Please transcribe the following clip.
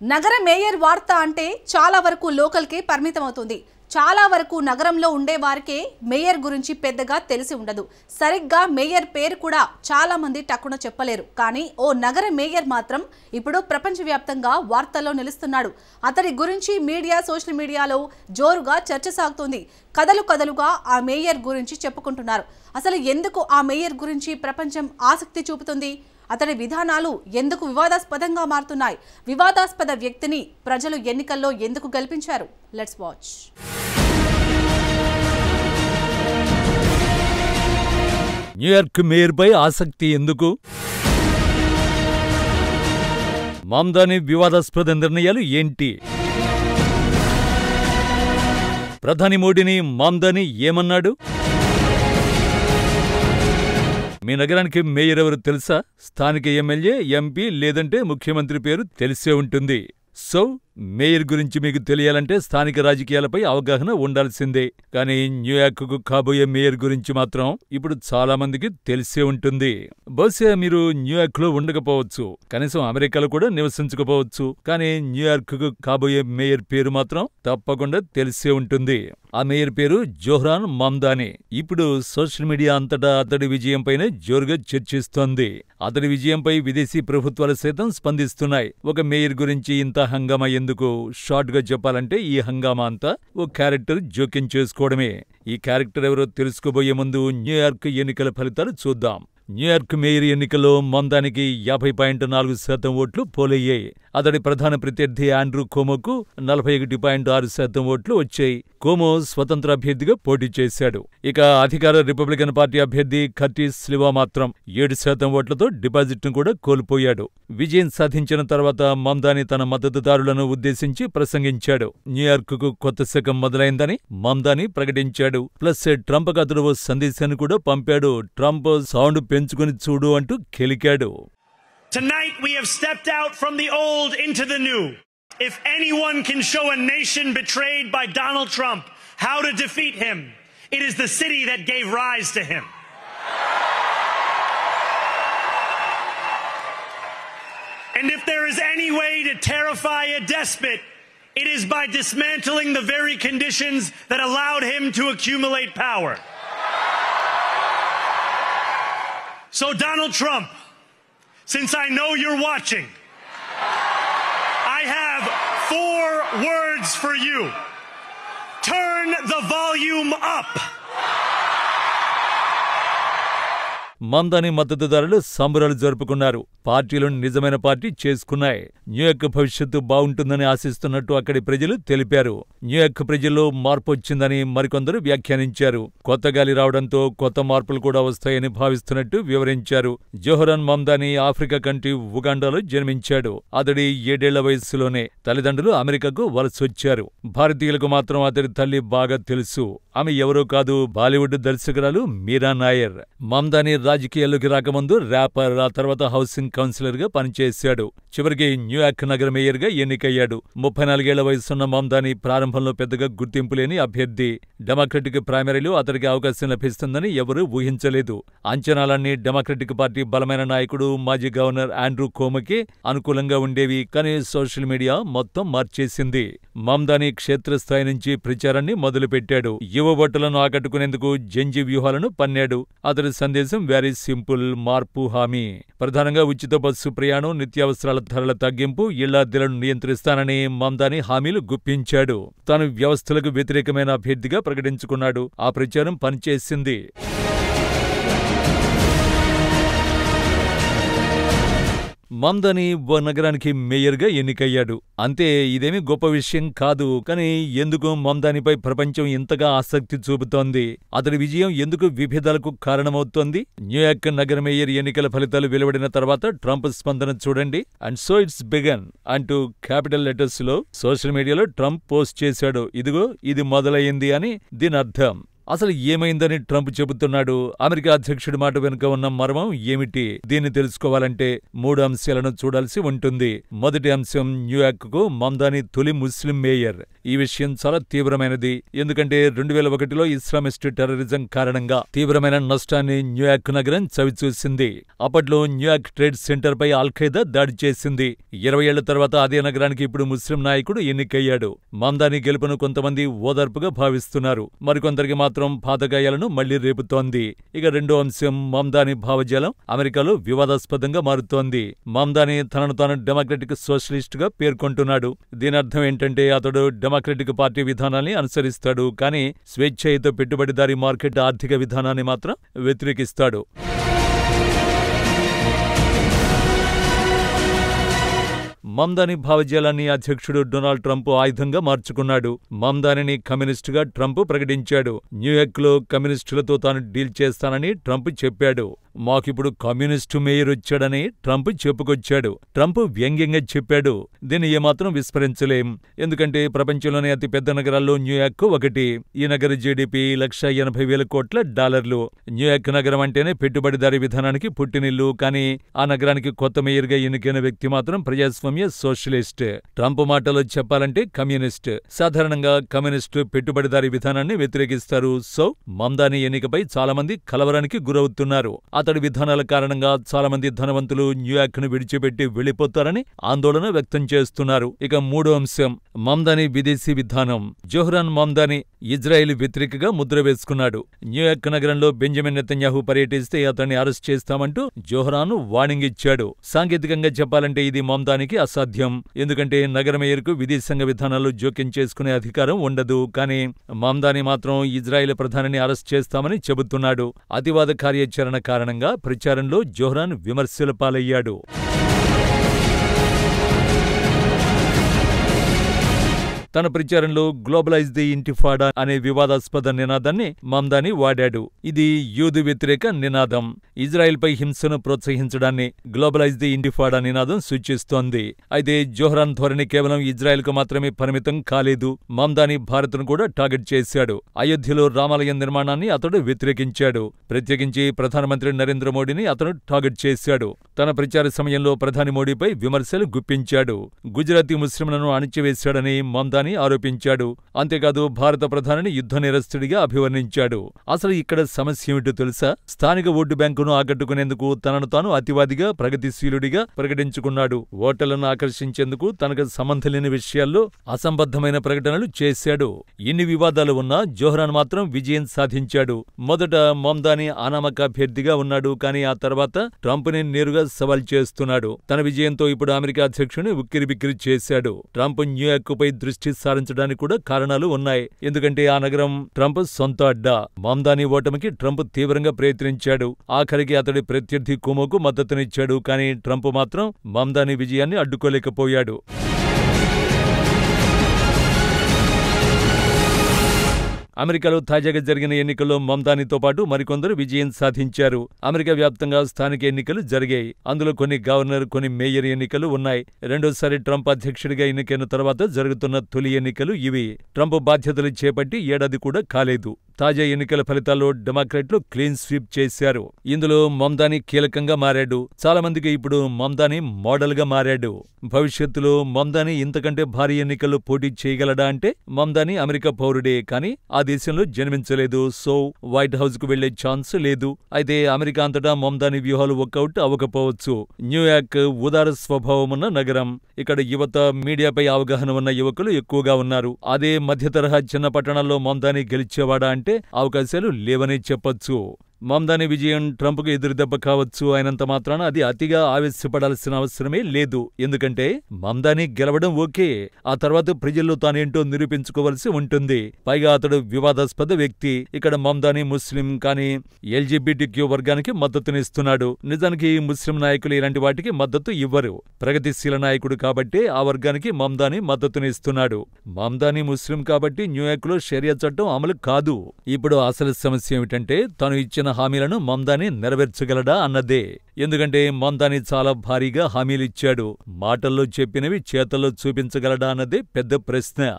నగర మేయర్ వార్త అంటే చాలా వరకు లోకల్కే పరిమితమవుతుంది. చాలా వరకు నగరంలో ఉండే వారికే మేయర్ గురించి పెద్దగా తెలిసి ఉండదు. సరిగ్గా మేయర్ పేరు కూడా చాలా మంది టక్కున చెప్పలేరు. కానీ ఓ నగర మేయర్ మాత్రం ఇప్పుడు ప్రపంచవ్యాప్తంగా వార్తల్లో నిలుస్తున్నాడు. అతడి గురించి సోషల్ మీడియాలో జోరుగా చర్చ సాగుతుంది. కథలుగా ఆ మేయర్ గురించి చెప్పుకుంటున్నారు. అసలు ఎందుకు ఆ మేయర్ గురించి ప్రపంచం ఆసక్తి చూపుతుంది? అతడి విధానాలు ఎందుకు వివాదాస్పదంగా మారుతున్నాయి? వివాదాస్పద వ్యక్తిని ప్రజలు ఎన్నికల్లో ఎందుకు గెలిపించారు? Let's watch. న్యూయార్క్ మేయర్పై ఆసక్తి ఎందుకు? మమ్దాని వివాదాస్పద నిర్ణయాలు ఏంటి? ప్రధాని మోడీని మమ్దాని ఏమన్నాడు? మీ నగరానికి మేయర్ ఎవరు తెలుసా? స్థానిక ఎమ్మెల్యే, ఎంపీ లేదంటే ముఖ్యమంత్రి పేరు తెలిసే ఉంటుంది. సో మేయర్ గురించి మీకు తెలియాలంటే స్థానిక రాజకీయాలపై అవగాహన ఉండాల్సిందే. కానీ న్యూయార్క్కు కాబోయే మేయర్ గురించి మాత్రం ఇప్పుడు చాలా మందికి తెలిసే ఉంటుంది. బహుశా మీరు న్యూయార్క్లో ఉండకపోవచ్చు, కనీసం అమెరికాలో కూడా నివసించకపోవచ్చు. కానీ న్యూయార్క్కు కాబోయే మేయర్ పేరు మాత్రం తప్పకుండా తెలిసే ఉంటుంది. ఆ మేయర్ పేరు జోహ్రాన్ మమ్దాని. ఇప్పుడు సోషల్ మీడియా అంతటా అతడి విజయంపైనే జోరుగా చర్చిస్తోంది. అతడి విజయంపై విదేశీ ప్రభుత్వాలు సైతం స్పందిస్తున్నాయి. ఒక మేయర్ గురించి ఇంత హంగామా ఎందుకు? షార్ట్ గా చెప్పాలంటే ఈ హంగామా అంతా ఓ క్యారెక్టర్ జోక్యం చేసుకోవడమే. ఈ క్యారెక్టర్ ఎవరో తెలుసుకోబోయే ముందు న్యూయార్క్ ఎన్నికల ఫలితాలు చూద్దాం. న్యూయార్క్ మేయర్ ఎన్నికల్లో మమ్దానికి 50.4% ఓట్లు పోలయ్యాయి. అతడి ప్రధాన ప్రత్యర్థి ఆండ్రూ కోమోకు 41.6% ఓట్లు వచ్చాయి. కోమో స్వతంత్ర అభ్యర్థిగా పోటీ చేశాడు. ఇక అధికార రిపబ్లికన్ పార్టీ అభ్యర్థి కర్టిస్ స్లివా మాత్రం 7% ఓట్లతో డిపాజిట్ను కూడా కోల్పోయాడు. విజయం సాధించిన తర్వాత మమ్దాని తన మద్దతుదారులను ఉద్దేశించి ప్రసంగించాడు. న్యూయార్క్కు కొత్త శకం మొదలైందని మమ్దాని ప్రకటించాడు. ప్లస్ ట్రంప్కు అతడు ఓ సందేశాన్ని కూడా పంపాడు. ట్రంప్ సౌండ్ పెంచుకుని చూడు అంటూ కెలికాడు. Tonight we have stepped out from the old into the new. If anyone can show a nation betrayed by Donald Trump how to defeat him, it is the city that gave rise to him. And if there is any way to terrify a despot, it is by dismantling the very conditions that allowed him to accumulate power. So Donald Trump, since I know you're watching, I have 4 words for you. Turn the volume up. Mamdani మద్దతుదారులు సంబరాలు జరుపుకున్నారు. పార్టీలను నిజమైన party చేసుకున్నాయి. New York భవిష్యత్తు బావుంటుందని ఆశిస్తున్నట్టు అక్కడి ప్రజలు తెలిపారు. న్యూయార్క్ ప్రజల్లో మార్పు వచ్చిందని మరికొందరు వ్యాఖ్యానించారు. కొత్త గాలి రావడంతో కొత్త మార్పులు కూడా వస్తాయని భావిస్తున్నట్టు వివరించారు. జోహ్రాన్ మమ్దాని ఆఫ్రికా కంట్రీ ఉగాండాలో జన్మించాడు. అతడి 7 ఏళ్ల వయస్సులోనే తల్లిదండ్రులు అమెరికాకు వలసొచ్చారు. భారతీయులకు మాత్రం అతడి తల్లి బాగా తెలుసు. ఆమె ఎవరో కాదు, బాలీవుడ్ దర్శకురాలు మీరా నాయర్. మమ్దాని రాజకీయాల్లోకి రాకముందు ర్యాపర్, ఆ తర్వాత హౌసింగ్ కౌన్సిలర్ గా పనిచేశాడు. చివరికి న్యూయార్క్ నగర మేయర్ గా ఎన్నికయ్యాడు. 34 ఏళ్ల వయసున్న మమ్దాని ప్రారంభంలో పెద్దగా గుర్తింపు లేని అభ్యర్థి. డెమోక్రటిక్ ప్రైమరీలో అతడికి అవకాశం లభిస్తుందని ఎవరూ ఊహించలేదు. అంచనాలన్నీ డెమోక్రటిక్ పార్టీ బలమైన నాయకుడు మాజీ గవర్నర్ ఆండ్రూ కోమోకి అనుకూలంగా ఉండేవి. కానీ సోషల్ మీడియా మొత్తం మార్చేసింది. మమ్దాని క్షేత్రస్థాయి నుంచి ప్రచారాన్ని మొదలుపెట్టాడు. యువ ఓటర్లను ఆకట్టుకునేందుకు జంజి వ్యూహాలను పన్నాడు. అతడి సందేశం వెరీ సింపుల్: మార్పు హామీ. ప్రధానంగా ఉచిత బస్సు ప్రయాణం, నిత్యావసరాల ధరల తగ్గింపు, ఇళ్ల అద్దెలను నియంత్రిస్తానని మమ్దాని హామీలు గుప్పించాడు. తాను వ్యవస్థలకు వ్యతిరేకమైన అభ్యర్థిగా ప్రకటించుకున్నాడు. ఆ ప్రచారం పనిచేసింది. మమ్దాని ఓ నగరానికి మేయర్గా ఎన్నికయ్యాడు. అంతే, ఇదేమీ గొప్ప విషయం కాదు. కానీ ఎందుకు మమ్దానిపై ప్రపంచం ఇంతగా ఆసక్తి చూపుతోంది? అతడి విజయం ఎందుకు విభేదాలకు కారణమవుతోంది? న్యూయార్క్ నగర మేయర్ ఎన్నికల ఫలితాలు వెలువడిన తర్వాత ట్రంప్ స్పందన చూడండి. అండ్ సో ఇట్స్ బిగన్ అంటూ క్యాపిటల్ లెటర్స్ లో సోషల్ మీడియాలో ట్రంప్ పోస్ట్ చేశాడు. ఇదిగో ఇది మొదలయ్యింది అని దీని అర్థం. అసలు ఏమైందని ట్రంప్ చెబుతున్నాడు? అమెరికా అధ్యక్షుడి మాట వెనుక ఉన్న మర్మం ఏమిటి? దీన్ని తెలుసుకోవాలంటే 3 అంశాలను చూడాల్సి ఉంటుంది. మొదటి అంశం, న్యూయార్క్కు మమ్దాని తొలి ముస్లిం మేయర్. ఈ విషయం చాలా తీవ్రమైనది. ఎందుకంటే 2001లో ఇస్లామిస్ట్ టెర్రరిజం కారణంగా తీవ్రమైన నష్టాన్ని న్యూయార్క్ నగరం చవిచూసింది. అప్పట్లో న్యూయార్క్ ట్రేడ్ సెంటర్ పై అల్-ఖైదా దాడి చేసింది. 20 ఏళ్ల తర్వాత అదే నగరానికి ఇప్పుడు ముస్లిం నాయకుడు ఎన్నికయ్యాడు. మమ్దాని గెలుపును కొంతమంది ఓదార్పుగా భావిస్తున్నారు. మరికొందరికి మాత్రం పాతగాయాలను మళ్లీ రేపుతోంది. ఇక రెండో అంశం, మమ్దాని భావజాలం అమెరికాలో వివాదాస్పదంగా మారుతోంది. మమ్దాని తనను తాను డెమోక్రటిక్ సోషలిస్ట్ గా పేర్కొంటున్నాడు. దీని అర్థం ఏంటంటే అతడు డెమోక్రటిక్ పార్టీ విధానాన్ని అనుసరిస్తాడు, కానీ స్వేచ్ఛాయుత పెట్టుబడిదారీ మార్కెట్ ఆర్థిక విధానాన్ని మాత్రం వ్యతిరేకిస్తాడు. మమ్దాని భావజాలాన్ని అధ్యక్షుడు డొనాల్డ్ ట్రంప్ ఆయుధంగా మార్చుకున్నాడు. మమ్దానిని కమ్యూనిస్టుగా ట్రంప్ ప్రకటించాడు. న్యూయార్క్లో కమ్యూనిస్టులతో తాను డీల్ చేస్తానని ట్రంప్ చెప్పాడు. మాకిప్పుడు కమ్యూనిస్టు మేయర్ వచ్చాడని ట్రంప్ చెప్పుకొచ్చాడు. ట్రంప్ వ్యంగ్యంగా చెప్పాడు. దీన్ని ఏమాత్రం విస్మరించలేం. ఎందుకంటే ప్రపంచంలోనే అతిపెద్ద నగరాల్లో న్యూయార్క్ ఒకటి. ఈ నగర జీడీపీ $180,000 కోట్ల. న్యూయార్క్ నగరం అంటేనే పెట్టుబడిదారీ విధానానికి పుట్టినిల్లు. కానీ ఆ నగరానికి కొత్త మేయర్గా ఎన్నికైన వ్యక్తి మాత్రం ప్రజాస్వామ్య సోషలిస్ట్. ట్రంప్ మాటలో చెప్పాలంటే కమ్యూనిస్ట్. సాధారణంగా కమ్యూనిస్టు పెట్టుబడిదారీ విధానాన్ని వ్యతిరేకిస్తారు. సో మమ్దాని ఎన్నికపై చాలామంది కలవరానికి గురవుతున్నారు. అతడి విధానాల కారణంగా చాలామంది ధనవంతులు న్యూయార్క్ ను విడిచిపెట్టి వెళ్లిపోతారని ఆందోళన వ్యక్తం చేస్తున్నారు. ఇక మూడో అంశం, మమ్దాని విదేశీ విధానం. జోహ్రాన్ మమ్దాని ఇజ్రాయెల్ వ్యతిరేకగా ముద్ర వేసుకున్నాడు. న్యూయార్క్ నగరంలో బెంజమిన్ నెతన్యాహు పర్యటిస్తే అతన్ని అరెస్ట్ చేస్తామంటూ జోహ్రాన్ వార్నింగ్ ఇచ్చాడు. సాంకేతికంగా చెప్పాలంటే ఇది మమ్దానికి అసాధ్యం. ఎందుకంటే నగర మేయర్కు విదేశాంగ విధానాల్లో జోక్యం చేసుకునే అధికారం ఉండదు. కానీ మమ్దాని మాత్రం ఇజ్రాయెల్ ప్రధానిని అరెస్ట్ చేస్తామని చెబుతున్నాడు. అతివాద కార్యాచరణ కారణంగా ప్రచారంలో జోహ్రాన్ విమర్శల పాలయ్యాడు. తన ప్రచారంలో గ్లోబలైజ్ ది ఇంటిఫాడా అనే వివాదాస్పద నినాదాన్ని మమ్దాని వాడాడు. ఇది యూదు వ్యతిరేక నినాదం. ఇజ్రాయెల్పై హింసను ప్రోత్సహించడాన్ని గ్లోబలైజ్ ది ఇంటిఫాడా నినాదం సూచిస్తోంది. అయితే జోహ్రాన్ ధోరణి కేవలం ఇజ్రాయెల్కు మాత్రమే పరిమితం కాలేదు. మమ్దాని భారత్ను కూడా టార్గెట్ చేశాడు. అయోధ్యలో రామాలయం నిర్మాణాన్ని అతడు వ్యతిరేకించాడు. ప్రత్యేకించి ప్రధానమంత్రి నరేంద్ర మోడీని అతను టార్గెట్ చేశాడు. తన ప్రచార సమయంలో ప్రధాని మోడీపై విమర్శలు గుప్పించాడు. గుజరాతీ ముస్లింలను అణిచివేశాడని మమ్దాని ఆరోపించాడు. అంతేకాదు భారత ప్రధానిని యుద్ధ నేరస్తుడిగా అభివర్ణించాడు. అసలు ఇక్కడ సమస్య ఏమిటో తెలుసా? స్థానిక ఓటు బ్యాంకును ఆకట్టుకునేందుకు తనను తాను అతివాదిగా, ప్రగతిశీలుడిగా ప్రకటించుకున్నాడు. ఓటర్లను ఆకర్షించేందుకు తనకు సంబంధం లేని విషయాల్లో అసంబద్ధమైన ప్రకటనలు చేశాడు. ఇన్ని వివాదాలు ఉన్నా జోహ్రాన్ మాత్రం విజయం సాధించాడు. మొదట మమ్దాని అనామక అభ్యర్థిగా ఉన్నాడు. కానీ ఆ తర్వాత ట్రంప్ని నేరుగా సవాల్ చేస్తున్నాడు. తన విజయంతో ఇప్పుడు అమెరికా అధ్యక్షుని ఉక్కిరిబిక్కిరి చేశాడు. ట్రంప్ న్యూయార్క్పై దృష్టి సారించడానికి కూడా కారణాలు ఉన్నాయి. ఎందుకంటే ఆ నగరం ట్రంప్ సొంత అడ్డా. మమ్దాని ఓటమికి ట్రంప్ తీవ్రంగా ప్రయత్నించాడు. ఆఖరికి అతడి ప్రత్యర్థి కుమోకు మద్దతునిచ్చాడు. కానీ ట్రంప్ మాత్రం మమ్దాని విజయాన్ని అడ్డుకోలేకపోయాడు. అమెరికాలో తాజాగా జరిగిన ఎన్నికల్లో మమ్దానితో పాటు మరికొందరు విజయం సాధించారు. అమెరికా వ్యాప్తంగా స్థానిక ఎన్నికలు జరిగాయి. అందులో కొన్ని గవర్నర్, కొన్ని మేయర్ ఎన్నికలు ఉన్నాయి. రెండోసారి ట్రంప్ అధ్యక్షుడిగా ఎన్నికైన తర్వాత జరుగుతున్న తొలి ఎన్నికలు ఇవి. ట్రంప్ బాధ్యతలు చేపట్టి ఏడాది కూడా కాలేదు. తాజా ఎన్నికల ఫలితాల్లో డెమోక్రాట్లు క్లీన్ స్వీప్ చేశారు. ఇందులో మమ్దాని కీలకంగా మారాడు. చాలా మందికి ఇప్పుడు మమ్దాని మోడల్ గా మారాడు. భవిష్యత్తులో మమ్దాని ఇంతకంటే భారీ ఎన్నికల్లో పోటీ చేయగలడా అంటే మమ్దాని అమెరికా పౌరుడే, కానీ ఆ దేశంలో జన్మించలేదు. సో వైట్ హౌస్ కు వెళ్లే ఛాన్స్ లేదు. అయితే అమెరికా అంతటా మమ్దాని వ్యూహాలు వర్కౌట్ అవ్వకపోవచ్చు. న్యూయార్క్ ఉదార స్వభావమున్న నగరం. ఇక్కడ యువత, మీడియాపై అవగాహన ఉన్న యువకులు ఎక్కువగా ఉన్నారు. అదే మధ్యతరహా చిన్న పట్టణాల్లో మమ్దాని గెలిచేవాడా అంటే అవకాశాలు లేవనే చెప్పొచ్చు. మమ్దాని విజయం ట్రంప్కు ఎదురుదెబ్బ కావచ్చు. అయినంత మాత్రాన అది అతిగా ఆవేశపడాల్సిన అవసరమే లేదు. ఎందుకంటే మమ్దాని గెలవడం ఓకే, ఆ తర్వాత ప్రజల్లో తానేంటో నిరూపించుకోవలసి ఉంటుంది. పైగా అతడు వివాదాస్పద వ్యక్తి. ఇక్కడ మమ్దాని ముస్లిం, కానీ LGBTQ వర్గానికి మద్దతునిస్తున్నాడు. నిజానికి ముస్లిం నాయకులు ఇలాంటి వాటికి మద్దతు ఇవ్వరు. ప్రగతిశీల నాయకుడు కాబట్టే ఆ వర్గానికి మమ్దాని మద్దతునిస్తున్నాడు. మమ్దాని ముస్లిం కాబట్టి న్యూయార్క్లో షరియా చట్టం అమలు కాదు. ఇప్పుడు అసలు సమస్య ఏమిటంటే తను ఇచ్చిన హామీలను మమ్దాని నెరవేర్చగలడా అన్నదే. ఎందుకంటే మమ్దాని చాలా భారీగా హామీలిచ్చాడు. మాటల్లో చెప్పినవి చేతల్లో చూపించగలడా అన్నదే పెద్ద ప్రశ్న.